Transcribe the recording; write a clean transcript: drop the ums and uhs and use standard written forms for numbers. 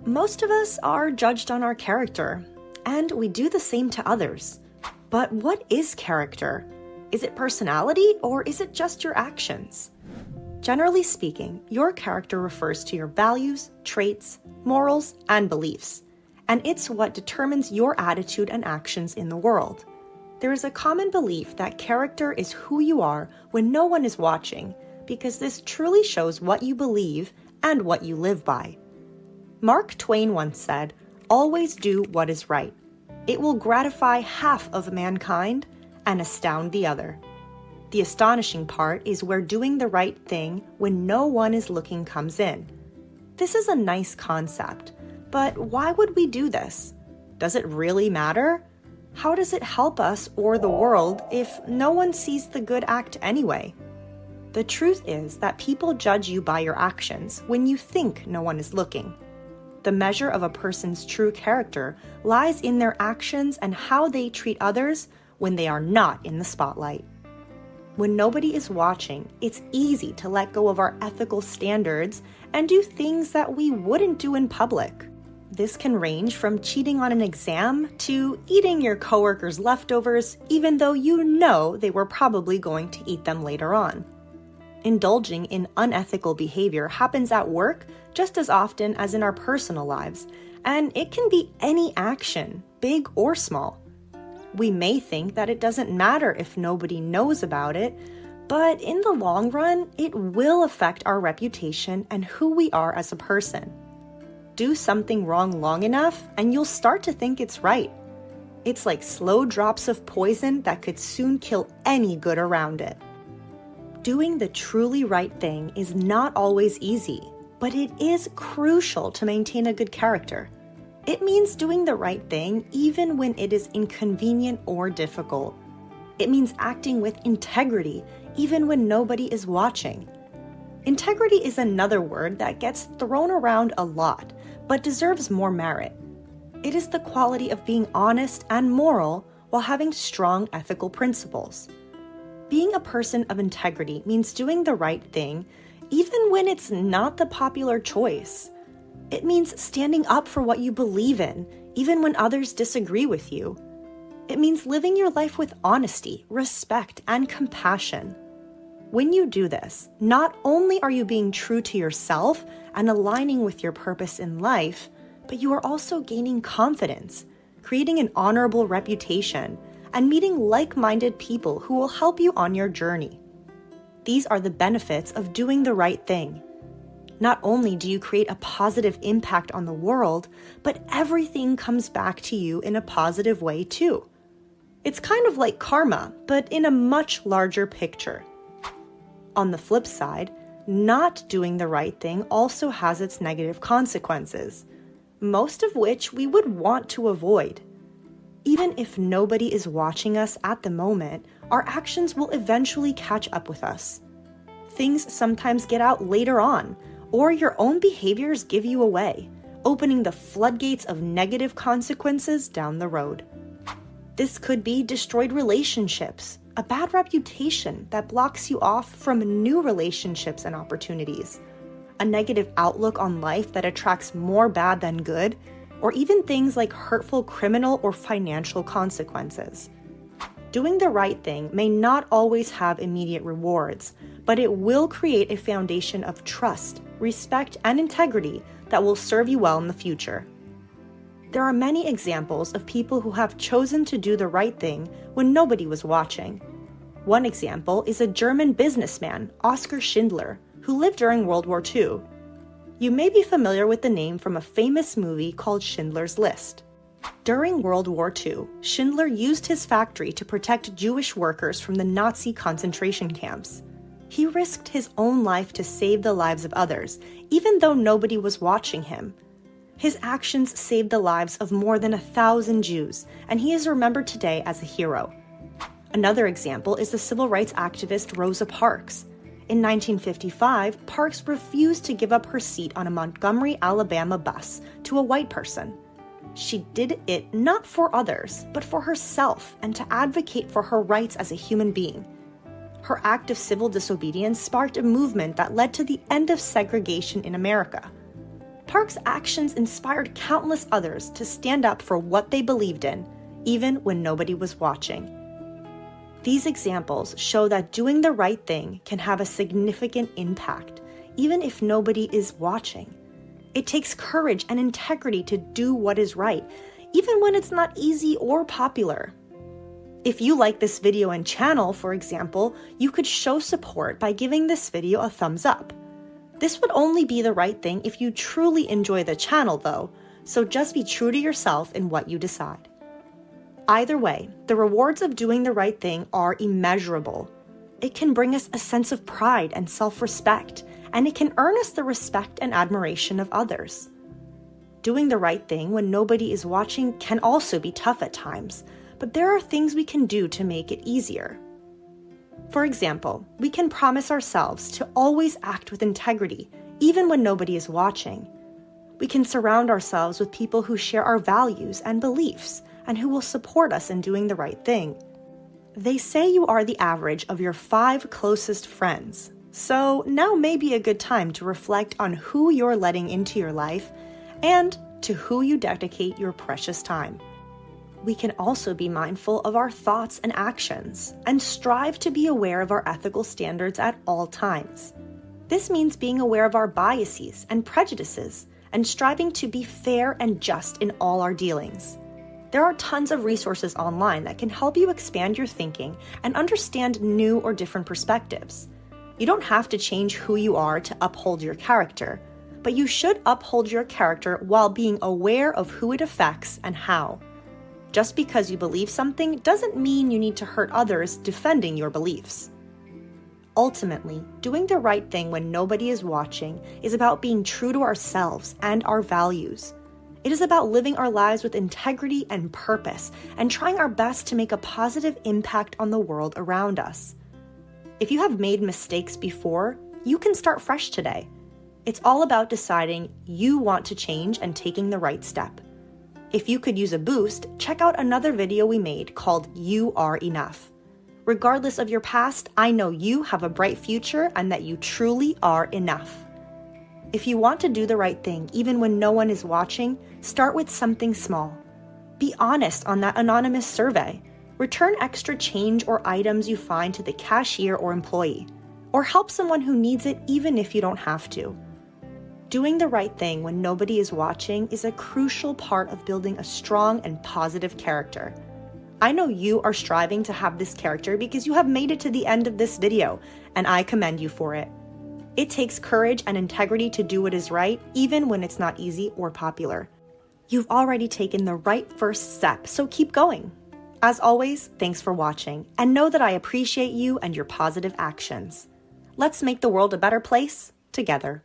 Most of us are judged on our character, and we do the same to others. But what is character? Is it personality, or is it just your actions? Generally speaking, your character refers to your values, traits, morals, and beliefs, and it's what determines your attitude and actions in the world. There is a common belief that character is who you are when no one is watching, because this truly shows what you believe and what you live by. Mark Twain once said, "Always do what is right. It will gratify half of mankind and astound the other." The astonishing part is where doing the right thing when no one is looking comes in. This is a nice concept, but why would we do this? Does it really matter? How does it help us or the world if no one sees the good act anyway? The truth is that people judge you by your actions when you think no one is looking. The measure of a person's true character lies in their actions and how they treat others when they are not in the spotlight. When nobody is watching, it's easy to let go of our ethical standards and do things that we wouldn't do in public. This can range from cheating on an exam to eating your coworkers' leftovers even though you know they were probably going to eat them later on. Indulging in unethical behavior happens at work just as often as in our personal lives, and it can be any action, big or small. We may think that it doesn't matter if nobody knows about it, but in the long run, it will affect our reputation and who we are as a person. Do something wrong long enough, and you'll start to think it's right. It's like slow drops of poison that could soon kill any good around it. Doing the truly right thing is not always easy, but it is crucial to maintain a good character. It means doing the right thing even when it is inconvenient or difficult. It means acting with integrity even when nobody is watching. Integrity is another word that gets thrown around a lot, but deserves more merit. It is the quality of being honest and moral while having strong ethical principles. Being a person of integrity means doing the right thing even when it's not the popular choice. It means standing up for what you believe in, even when others disagree with you. It means living your life with honesty, respect, and compassion. When you do this, not only are you being true to yourself and aligning with your purpose in life, but you are also gaining confidence, creating an honorable reputation, and meeting like-minded people who will help you on your journey. These are the benefits of doing the right thing. Not only do you create a positive impact on the world, but everything comes back to you in a positive way too. It's kind of like karma, but in a much larger picture. On the flip side, not doing the right thing also has its negative consequences, most of which we would want to avoid. Even if nobody is watching us at the moment, our actions will eventually catch up with us. Things sometimes get out later on, or your own behaviors give you away, opening the floodgates of negative consequences down the road. This could be destroyed relationships, a bad reputation that blocks you off from new relationships and opportunities, a negative outlook on life that attracts more bad than good, or even things like hurtful criminal or financial consequences. Doing the right thing may not always have immediate rewards, but it will create a foundation of trust, respect, and integrity that will serve you well in the future. There are many examples of people who have chosen to do the right thing when nobody was watching. One example is a German businessman, Oskar Schindler, who lived during World War II. You may be familiar with the name from a famous movie called Schindler's List. During World War II, Schindler used his factory to protect Jewish workers from the Nazi concentration camps. He risked his own life to save the lives of others, even though nobody was watching him. His actions saved the lives of more than 1,000 Jews, and he is remembered today as a hero. Another example is the civil rights activist Rosa Parks. In 1955, Parks refused to give up her seat on a Montgomery, Alabama bus to a white person. She did it not for others, but for herself and to advocate for her rights as a human being. Her act of civil disobedience sparked a movement that led to the end of segregation in America. Park's actions inspired countless others to stand up for what they believed in, even when nobody was watching. These examples show that doing the right thing can have a significant impact, even if nobody is watching. It takes courage and integrity to do what is right, even when it's not easy or popular. If you like this video and channel, for example, you could show support by giving this video a thumbs up. This would only be the right thing if you truly enjoy the channel though, so just be true to yourself in what you decide. Either way, the rewards of doing the right thing are immeasurable. It can bring us a sense of pride and self-respect, and it can earn us the respect and admiration of others. Doing the right thing when nobody is watching can also be tough at times, but there are things we can do to make it easier. For example, we can promise ourselves to always act with integrity, even when nobody is watching. We can surround ourselves with people who share our values and beliefs, and who will support us in doing the right thing. They say you are the average of your 5 closest friends, so now may be a good time to reflect on who you're letting into your life and to who you dedicate your precious time. We can also be mindful of our thoughts and actions and strive to be aware of our ethical standards at all times. This means being aware of our biases and prejudices and striving to be fair and just in all our dealings. There are tons of resources online that can help you expand your thinking and understand new or different perspectives. You don't have to change who you are to uphold your character, but you should uphold your character while being aware of who it affects and how. Just because you believe something doesn't mean you need to hurt others defending your beliefs. Ultimately, doing the right thing when nobody is watching is about being true to ourselves and our values. It is about living our lives with integrity and purpose and trying our best to make a positive impact on the world around us. If you have made mistakes before, you can start fresh today. It's all about deciding you want to change and taking the right step. If you could use a boost, check out another video we made called You Are Enough. Regardless of your past, I know you have a bright future and that you truly are enough. If you want to do the right thing, even when no one is watching, start with something small. Be honest on that anonymous survey. Return extra change or items you find to the cashier or employee, or help someone who needs it even if you don't have to. Doing the right thing when nobody is watching is a crucial part of building a strong and positive character. I know you are striving to have this character because you have made it to the end of this video, and I commend you for it. It takes courage and integrity to do what is right, even when it's not easy or popular. You've already taken the right first step, so keep going. As always, thanks for watching, and know that I appreciate you and your positive actions. Let's make the world a better place together.